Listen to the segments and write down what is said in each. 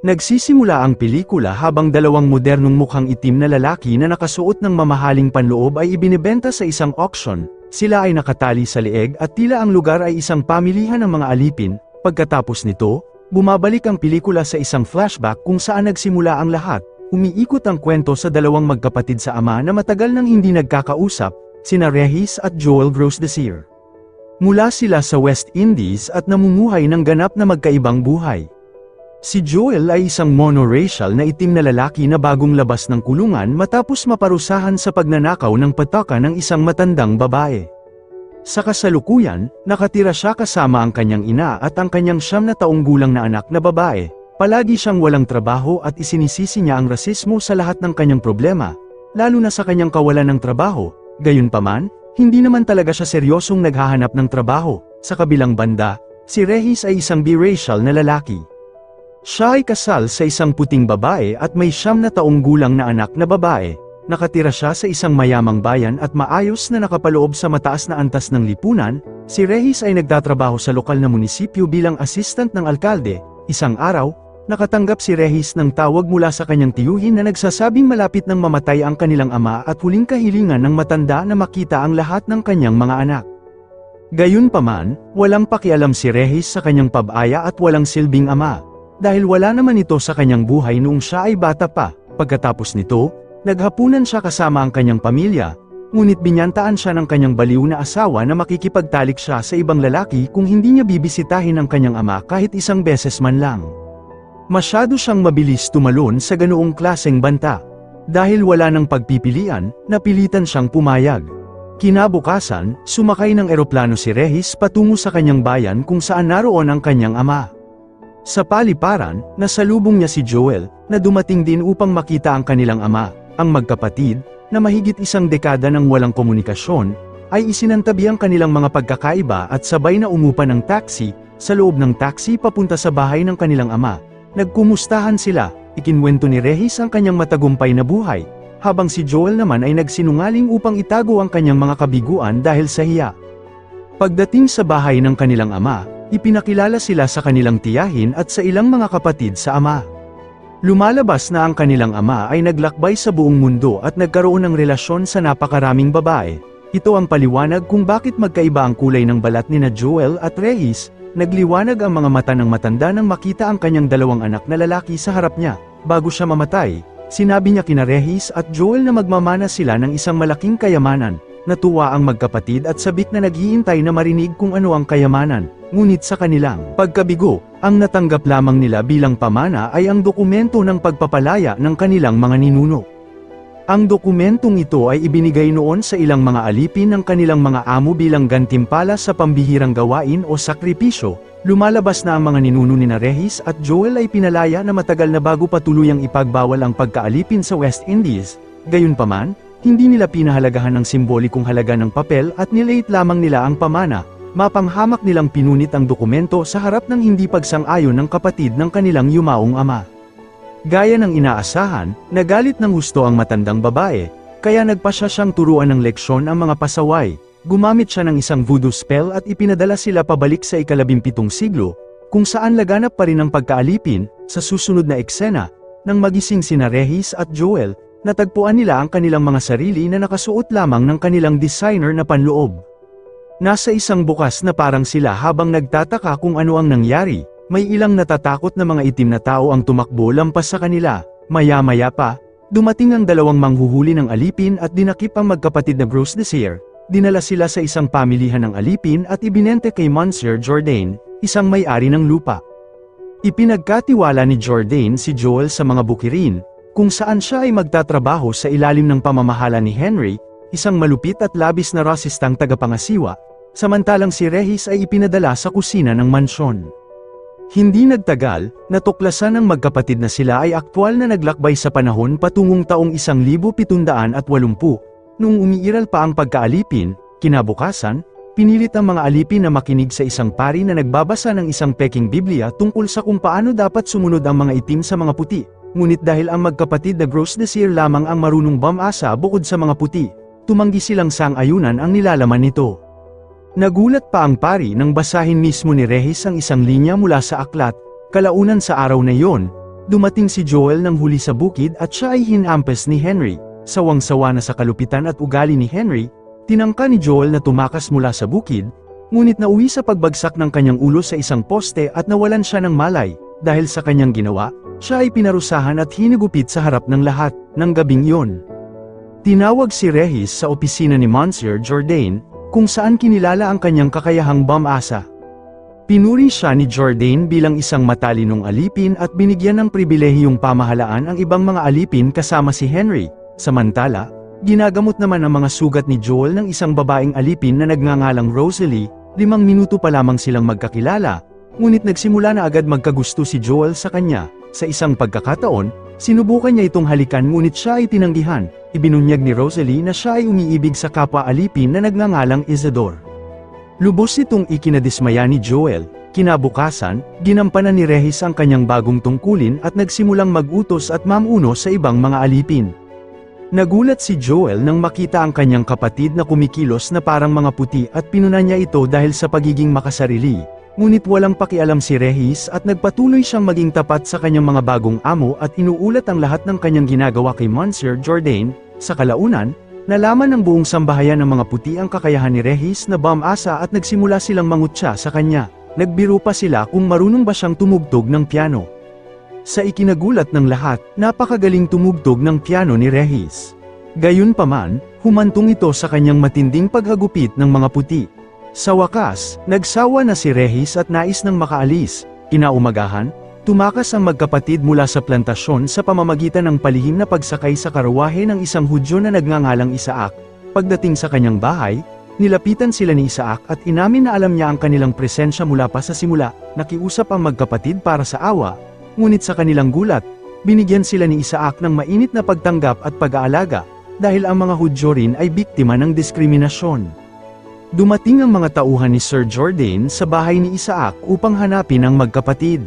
Nagsisimula ang pelikula habang dalawang modernong mukhang itim na lalaki na nakasuot ng mamahaling panloob ay ibinebenta sa isang auction. Sila ay nakatali sa leeg at tila ang lugar ay isang pamilihan ng mga alipin. Pagkatapos nito, bumabalik ang pelikula sa isang flashback kung saan nagsimula ang lahat. Umiikot ang kwento sa dalawang magkapatid sa ama na matagal nang hindi nagkakausap, sina Regis at Joel Gross Desir. Mula sila sa West Indies at namumuhay ng ganap na magkaibang buhay. Si Joel ay isang monoracial na itim na lalaki na bagong labas ng kulungan matapos maparusahan sa pagnanakaw ng pataka ng isang matandang babae. Sa kasalukuyan, nakatira siya kasama ang kanyang ina at ang kanyang 9 na taong gulang na anak na babae. Palagi siyang walang trabaho at isinisisi niya ang rasismo sa lahat ng kanyang problema, lalo na sa kanyang kawalan ng trabaho. Gayunpaman, hindi naman talaga siya seryosong naghahanap ng trabaho. Sa kabilang banda, si Regis ay isang biracial na lalaki. Siya ay kasal sa isang puting babae at may 9 na taong gulang na anak na babae. Nakatira siya sa isang mayamang bayan at maayos na nakapaloob sa mataas na antas ng lipunan. Si Regis ay nagtatrabaho sa lokal na munisipyo bilang assistant ng alkalde. Isang araw, nakatanggap si Regis ng tawag mula sa kanyang tiyuhin na nagsasabing malapit nang mamatay ang kanilang ama at huling kahilingan ng matanda na makita ang lahat ng kanyang mga anak. Gayunpaman, walang pakialam si Regis sa kanyang pab-aya at walang silbing ama. Dahil wala naman ito sa kanyang buhay noong siya ay bata pa. Pagkatapos nito, naghapunan siya kasama ang kanyang pamilya, ngunit binyantaan siya ng kanyang baliw na asawa na makikipagtalik siya sa ibang lalaki kung hindi niya bibisitahin ang kanyang ama kahit isang beses man lang. Masyado siyang mabilis tumalon sa ganoong klaseng banta. Dahil wala ng pagpipilian, napilitan siyang pumayag. Kinabukasan, sumakay ng eroplano si Regis patungo sa kanyang bayan kung saan naroon ang kanyang ama. Sa paliparan, nasalubong niya si Joel, na dumating din upang makita ang kanilang ama. Ang magkapatid, na mahigit 1 dekada nang walang komunikasyon, ay isinantabi ang kanilang mga pagkakaiba at sabay na umupa ng taxi. Sa loob ng taxi papunta sa bahay ng kanilang ama. Nagkumustahan sila, ikinwento ni Regis ang kanyang matagumpay na buhay, habang si Joel naman ay nagsinungaling upang itago ang kanyang mga kabiguan dahil sa hiya. Pagdating sa bahay ng kanilang ama, ipinakilala sila sa kanilang tiyahin at sa ilang mga kapatid sa ama. Lumalabas na ang kanilang ama ay naglakbay sa buong mundo at nagkaroon ng relasyon sa napakaraming babae. Ito ang paliwanag kung bakit magkaiba ang kulay ng balat nina Joel at Regis. Nagliwanag ang mga mata ng matanda nang makita ang kanyang 2 anak na lalaki sa harap niya. Bago siya mamatay, sinabi niya kina Regis at Joel na magmamana sila ng isang malaking kayamanan. Natuwa ang magkapatid at sabik na naghihintay na marinig kung ano ang kayamanan. Ngunit sa kanilang pagkabigo, ang natanggap lamang nila bilang pamana ay ang dokumento ng pagpapalaya ng kanilang mga ninuno. Ang dokumentong ito ay ibinigay noon sa ilang mga alipin ng kanilang mga amo bilang gantimpala sa pambihirang gawain o sakripisyo. Lumalabas na ang mga ninuno ni Regis at Joel ay pinalaya na matagal na bago pa tuluyang ipagbawal ang pagkaalipin sa West Indies. Gayunpaman, hindi nila pinahalagahan ang simbolikong halaga ng papel at nilate lamang nila ang pamana. Mapanghamak nilang pinunit ang dokumento sa harap ng hindi pagsang-ayon ng kapatid ng kanilang yumaong ama. Gaya ng inaasahan, nagalit ng husto ang matandang babae, kaya nagpasya siyang turuan ng leksyon ang mga pasaway. Gumamit siya ng isang voodoo spell at ipinadala sila pabalik sa ika-17 siglo, kung saan laganap pa rin ang pagkaalipin. Sa susunod na eksena, nang magising sina Regis at Joel, natagpuan nila ang kanilang mga sarili na nakasuot lamang ng kanilang designer na panloob. Nasa isang bukas na parang sila habang nagtataka kung ano ang nangyari. May ilang natatakot na mga itim na tao ang tumakbo lampas sa kanila. Maya-maya pa, dumating ang 2 manghuhuli ng alipin at dinakip ang magkapatid na Gross Desir. Dinala sila sa isang pamilihan ng alipin at ibinente kay Monsieur Jourdain, isang may-ari ng lupa. Ipinagkatiwala ni Jourdain si Joel sa mga bukirin, kung saan siya ay magtatrabaho sa ilalim ng pamamahala ni Henry, isang malupit at labis na rasistang tagapangasiwa, samantalang si Regis ay ipinadala sa kusina ng mansyon. Hindi nagtagal, natuklasan ng magkapatid na sila ay aktwal na naglakbay sa panahon patungong taong 1780. Noong umiiral pa ang pagkaalipin, kinabukasan, pinilit ang mga alipin na makinig sa isang pari na nagbabasa ng isang peking Biblia tungkol sa kung paano dapat sumunod ang mga itim sa mga puti. Ngunit dahil ang magkapatid na Gross Desir lamang ang marunong bumasa bukod sa mga puti, tumanggi silang sang-ayunan ang nilalaman nito. Nagulat pa ang pari nang basahin mismo ni Regis ang isang linya mula sa aklat. Kalaunan sa araw na iyon, Dumating si Joel ng huli sa bukid at siya ay hinampes ni Henry. Sawang-sawa na sa kalupitan at ugali ni Henry, tinangka ni Joel na tumakas mula sa bukid, ngunit nauwi sa pagbagsak ng kanyang ulo sa isang poste at nawalan siya ng malay. Dahil sa kanyang ginawa, siya ay pinarusahan at hinigupit sa harap ng lahat. Ng gabing iyon, tinawag si Regis sa opisina ni Monsieur Jourdain, kung saan kinilala ang kanyang kakayahang bumasa. Pinuri siya ni Jourdain bilang isang matalinong alipin at binigyan ng pribilehiyong pamahalaan ang ibang mga alipin kasama si Henry. Samantala, ginagamot naman ang mga sugat ni Joel ng isang babaeng alipin na nagngangalang Rosalie. 5 minuto pa lamang silang magkakilala, ngunit nagsimula na agad magkagusto si Joel sa kanya. Sa isang pagkakataon, sinubukan niya itong halikan ngunit siya ay tinanggihan. Ibinunyag ni Rosalie na siya ay umiibig sa kapwa alipin na nagngangalang Isidore. Lubos itong ikinadismaya ni Joel. Kinabukasan, ginampanan ni Regis ang kanyang bagong tungkulin at nagsimulang mag-utos at mamuno sa ibang mga alipin. Nagulat si Joel nang makita ang kanyang kapatid na kumikilos na parang mga puti at pinunan niya ito dahil sa pagiging makasarili. Ngunit walang pakialam si Regis at nagpatuloy siyang maging tapat sa kanyang mga bagong amo at inuulat ang lahat ng kanyang ginagawa kay Monsieur Jourdain. Sa kalaunan, nalaman ng buong sambahayan ng mga puti ang kakayahan ni Regis na bumasa at nagsimula silang mangutya sa kanya. Nagbiro pa sila kung marunong ba siyang tumugtog ng piano. Sa ikinagulat ng lahat, napakagaling tumugtog ng piano ni Regis. Gayunpaman, humantong ito sa kanyang matinding paghagupit ng mga puti. Sa wakas, nagsawa na si Regis at nais nang makaalis. Kinaumagahan, tumakas ang magkapatid mula sa plantasyon sa pamamagitan ng palihim na pagsakay sa karawahe ng isang Hudyo na nagngangalang Isaac. Pagdating sa kanyang bahay, nilapitan sila ni Isaac at inamin na alam niya ang kanilang presensya mula pa sa simula. Nakiusap ang magkapatid para sa awa, ngunit sa kanilang gulat, binigyan sila ni Isaac ng mainit na pagtanggap at pag-aalaga, dahil ang mga Hudyo rin ay biktima ng diskriminasyon. Dumating ang mga tauhan ni Sir Jourdain sa bahay ni Isaac upang hanapin ang magkapatid.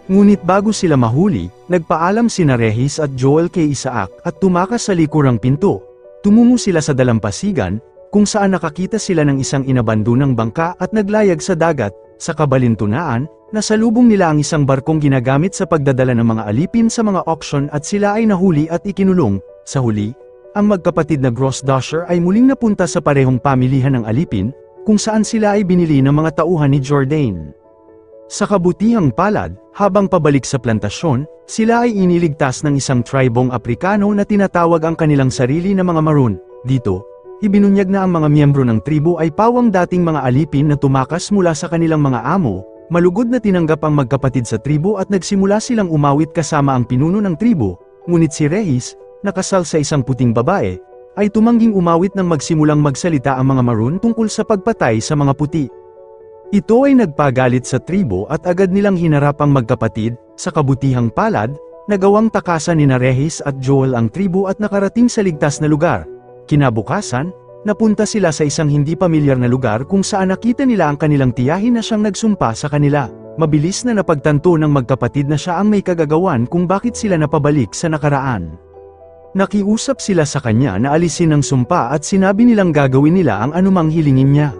Ngunit bago sila mahuli, nagpaalam sina Regis at Joel kay Isaac at tumakas sa likurang pinto. Tumungo sila sa dalampasigan, kung saan nakakita sila ng isang inabandonang bangka at naglayag sa dagat. Sa kabalintunaan, nasalubong nila ang isang barkong ginagamit sa pagdadala ng mga alipin sa mga auction at sila ay nahuli at ikinulong. Sa huli, ang magkapatid na Grossdasher ay muling napunta sa parehong pamilihan ng alipin, kung saan sila ay binili ng mga tauhan ni Jourdain. Sa kabutihang palad, habang pabalik sa plantasyon, sila ay iniligtas ng isang tribong Aprikano na tinatawag ang kanilang sarili na mga Maroon. Dito, ibinunyag na ang mga miyembro ng tribo ay pawang dating mga alipin na tumakas mula sa kanilang mga amo. Malugod na tinanggap ang magkapatid sa tribo at nagsimula silang umawit kasama ang pinuno ng tribo, ngunit si Regis, nakasal sa isang puting babae, ay tumangging umawit nang magsimulang magsalita ang mga Maroon tungkol sa pagpatay sa mga puti. Ito ay nagpagalit sa tribo at agad nilang hinarap ang magkapatid. Sa kabutihang palad, nagawang takasan ni Regis at Joel ang tribo at nakarating sa ligtas na lugar. Kinabukasan, napunta sila sa isang hindi pamilyar na lugar kung saan nakita nila ang kanilang tiyahin na siyang nagsumpa sa kanila. Mabilis na napagtanto ng magkapatid na siya ang may kagagawan kung bakit sila napabalik sa nakaraan. Nakiusap sila sa kanya na alisin ang sumpa at sinabi nilang gagawin nila ang anumang hilingin niya.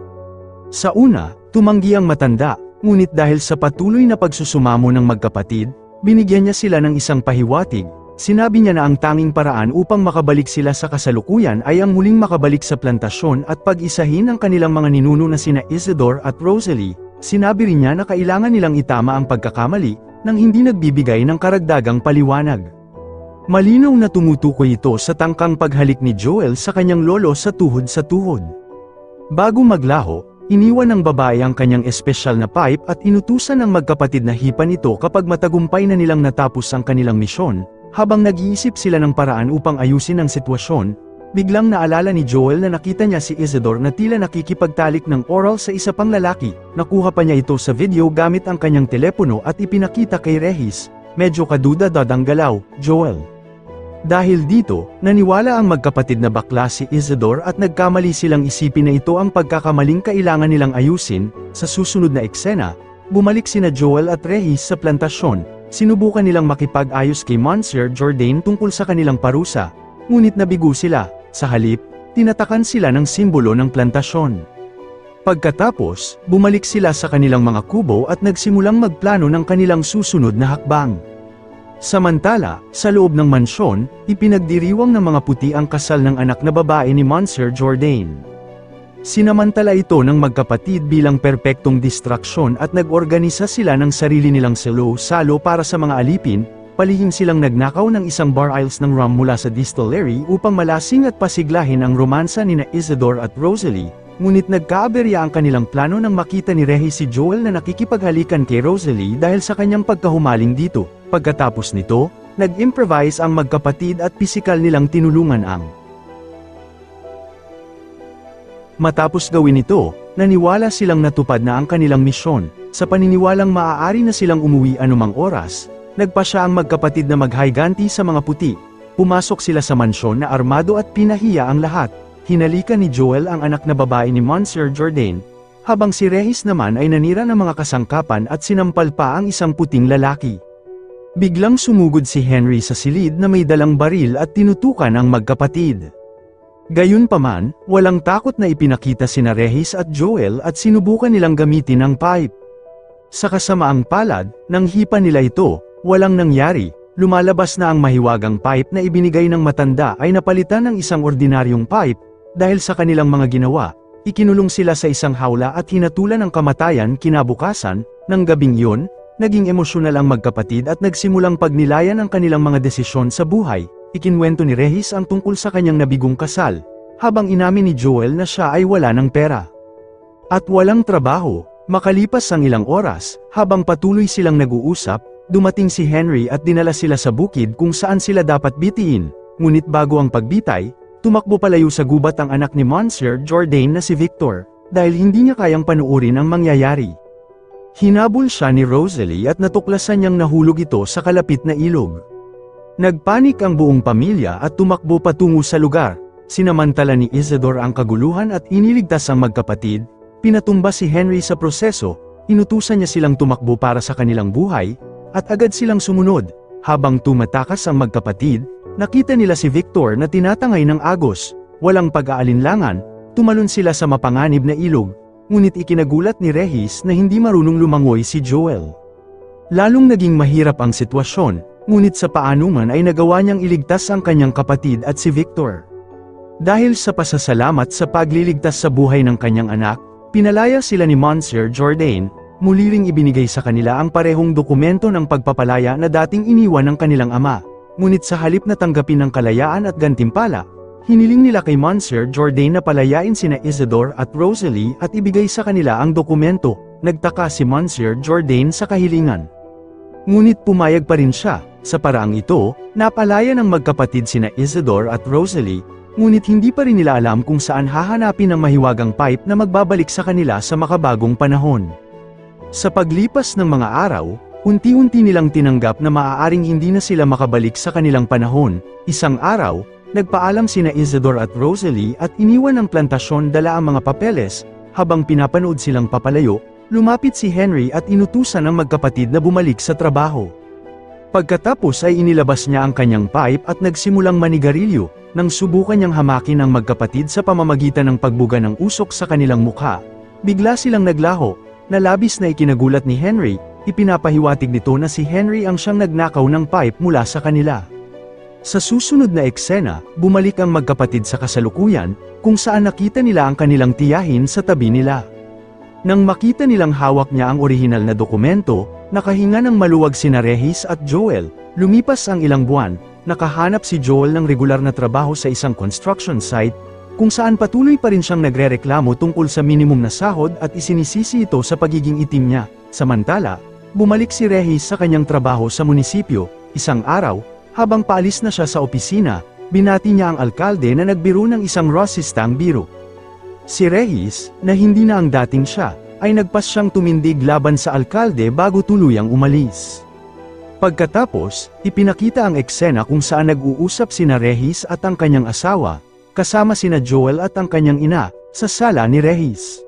Sa una, tumanggi ang matanda, ngunit dahil sa patuloy na pagsusumamo ng magkapatid, binigyan niya sila ng isang pahiwatig. Sinabi niya na ang tanging paraan upang makabalik sila sa kasalukuyan ay ang muling makabalik sa plantasyon at pag-isahin ang kanilang mga ninuno na sina Isidore at Rosalie. Sinabi rin niya na kailangan nilang itama ang pagkakamali, nang hindi nagbibigay ng karagdagang paliwanag. Malinaw na tumutukoy ito sa tangkang paghalik ni Joel sa kanyang lolo sa tuhod sa tuhod. Bago maglaho, iniwan ng babae ang kanyang espesyal na pipe at inutusan ng magkapatid na hipan ito kapag matagumpay na nilang natapos ang kanilang misyon. Habang nag-iisip sila ng paraan upang ayusin ang sitwasyon, biglang naalala ni Joel na nakita niya si Isidore na tila nakikipagtalik ng oral sa isa pang lalaki. Nakuha pa niya ito sa video gamit ang kanyang telepono at ipinakita kay Regis. Medyo kaduda-dad ang galaw, Joel. Dahil dito, naniwala ang magkapatid na bakla si Isidore at nagkamali silang isipin na ito ang pagkakamaling kailangan nilang ayusin. Sa susunod na eksena, bumalik sina Joel at Regis sa plantasyon. Sinubukan nilang makipag-ayos kay Monsieur Jourdain tungkol sa kanilang parusa, ngunit nabigo sila. Sa halip, tinatakan sila ng simbolo ng plantasyon. Pagkatapos, bumalik sila sa kanilang mga kubo at nagsimulang magplano ng kanilang susunod na hakbang. Samantala, sa loob ng mansyon, ipinagdiriwang ng mga puti ang kasal ng anak na babae ni Monsieur Jourdain. Sinamantala ito ng magkapatid bilang perpektong distraksyon at nag-organisa sila ng sarili nilang salo-salo para sa mga alipin, palihim silang nagnakaw ng isang barrels ng rum mula sa distillery upang malasing at pasiglahin ang romansa nina Isidore at Rosalie, ngunit nagkaaberya ang kanilang plano nang makita ni Regis si Joel na nakikipaghalikan kay Rosalie dahil sa kanyang pagkahumaling dito. Pagkatapos nito, nag-improvise ang magkapatid at pisikal nilang tinulungan ang Matapos gawin ito, naniwala silang natupad na ang kanilang misyon. Sa paniniwalang maaari na silang umuwi anumang oras, nagpa siya ang magkapatid na maghayganti sa mga puti. Pumasok sila sa mansyon na armado at pinahiya ang lahat. Hinalikan ni Joel ang anak na babae ni Monsieur Jourdain, habang si Regis naman ay nanira ng mga kasangkapan at sinampal pa ang isang puting lalaki. Biglang sumugod si Henry sa silid na may dalang baril at tinutukan ang magkapatid. Gayunpaman, walang takot na ipinakita sina Regis at Joel at sinubukan nilang gamitin ang pipe. Sa kasamaang palad, nang hipa nila ito, walang nangyari. Lumalabas na ang mahiwagang pipe na ibinigay ng matanda ay napalitan ng isang ordinaryong pipe. Dahil sa kanilang mga ginawa, ikinulong sila sa isang hawla at hinatulan ng kamatayan kinabukasan. Nang gabing yun, naging emosyonal ang magkapatid at nagsimulang pagnilayan ang kanilang mga desisyon sa buhay. Ikinwento ni Regis ang tungkol sa kanyang nabigong kasal, habang inamin ni Joel na siya ay wala ng pera at walang trabaho. Makalipas ang ilang oras, habang patuloy silang nag-uusap, dumating si Henry at dinala sila sa bukid kung saan sila dapat bitiin. Ngunit bago ang pagbitay, tumakbo palayo sa gubat ang anak ni Monsieur Jourdain na si Victor, dahil hindi niya kayang panuorin ang mangyayari. Hinabol siya ni Rosalie at natuklasan niyang nahulog ito sa kalapit na ilog. Nagpanik ang buong pamilya at tumakbo patungo sa lugar. Sinamantala ni Isidore ang kaguluhan at iniligtas ang magkapatid. Pinatumba si Henry sa proseso, inutusan niya silang tumakbo para sa kanilang buhay, at agad silang sumunod. Habang tumatakas ang magkapatid, nakita nila si Victor na tinatangay ng agos. Walang pag-aalinlangan, tumalon sila sa mapanganib na ilog, ngunit ikinagulat ni Regis na hindi marunong lumangoy si Joel. Lalong naging mahirap ang sitwasyon. Ngunit sa paanuman ay nagawa niyang iligtas ang kanyang kapatid at si Victor. Dahil sa pasasalamat sa pagliligtas sa buhay ng kanyang anak, pinalaya sila ni Monsieur Jourdain. Muli ring ibinigay sa kanila ang parehong dokumento ng pagpapalaya na dating iniwan ng kanilang ama. Ngunit sa halip na tanggapin ng kalayaan at gantimpala, hiniling nila kay Monsieur Jourdain na palayain sina Isidore at Rosalie at ibigay sa kanila ang dokumento. Nagtaka si Monsieur Jourdain sa kahilingan. Ngunit pumayag pa rin siya. Sa paraang ito, napalaya ng magkapatid sina Isidore at Rosalie, ngunit hindi pa rin nila alam kung saan hahanapin ang mahiwagang pipe na magbabalik sa kanila sa makabagong panahon. Sa paglipas ng mga araw, unti-unti nilang tinanggap na maaaring hindi na sila makabalik sa kanilang panahon. Isang araw, nagpaalam sina Isidore at Rosalie at iniwan ng plantasyon dala ang mga papeles. Habang pinapanood silang papalayo, lumapit si Henry at inutusan ang magkapatid na bumalik sa trabaho. Pagkatapos ay inilabas niya ang kanyang pipe at nagsimulang manigarilyo. Nang subukan niyang hamakin ang magkapatid sa pamamagitan ng pagbuga ng usok sa kanilang mukha, bigla silang naglaho. Nalabis na ikinagulat ni Henry, ipinapahiwatig nito na si Henry ang siyang nagnakaw ng pipe mula sa kanila. Sa susunod na eksena, bumalik ang magkapatid sa kasalukuyan, kung saan nakita nila ang kanilang tiyahin sa tabi nila. Nang makita nilang hawak niya ang orihinal na dokumento, nakahinga ng maluwag sina Regis at Joel. Lumipas ang ilang buwan, nakahanap si Joel ng regular na trabaho sa isang construction site, kung saan patuloy pa rin siyang nagrereklamo tungkol sa minimum na sahod at isinisisi ito sa pagiging itim niya. Samantala, bumalik si Regis sa kanyang trabaho sa munisipyo. Isang araw, habang paalis na siya sa opisina, binati niya ang alkalde na nagbiro ng isang rasistang biro. Si Regis, na hindi na ang dating siya, ay nagpas siyang tumindig laban sa alkalde bago tuluyang umalis. Pagkatapos, ipinakita ang eksena kung saan nag-uusap sina Regis at ang kanyang asawa, kasama sina Joel at ang kanyang ina, sa sala ni Regis.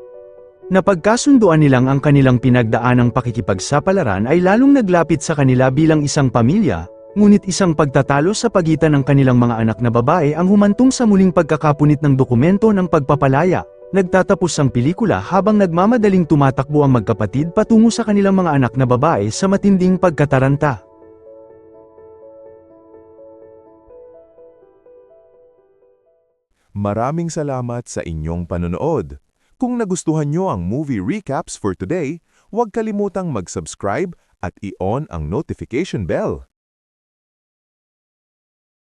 Napagkasunduan nilang ang kanilang pinagdaanang pakikipagsapalaran ay lalong naglapit sa kanila bilang isang pamilya, ngunit isang pagtatalo sa pagitan ng kanilang mga anak na babae ang humantong sa muling pagkakapunit ng dokumento ng pagpapalaya. Nagtatapos ang pelikula habang nagmamadaling tumatakbo ang magkapatid patungo sa kanilang mga anak na babae sa matinding pagkataranta. Maraming salamat sa inyong panonood. Kung nagustuhan nyo ang movie recaps for today, huwag kalimutang mag-subscribe at i-on ang notification bell.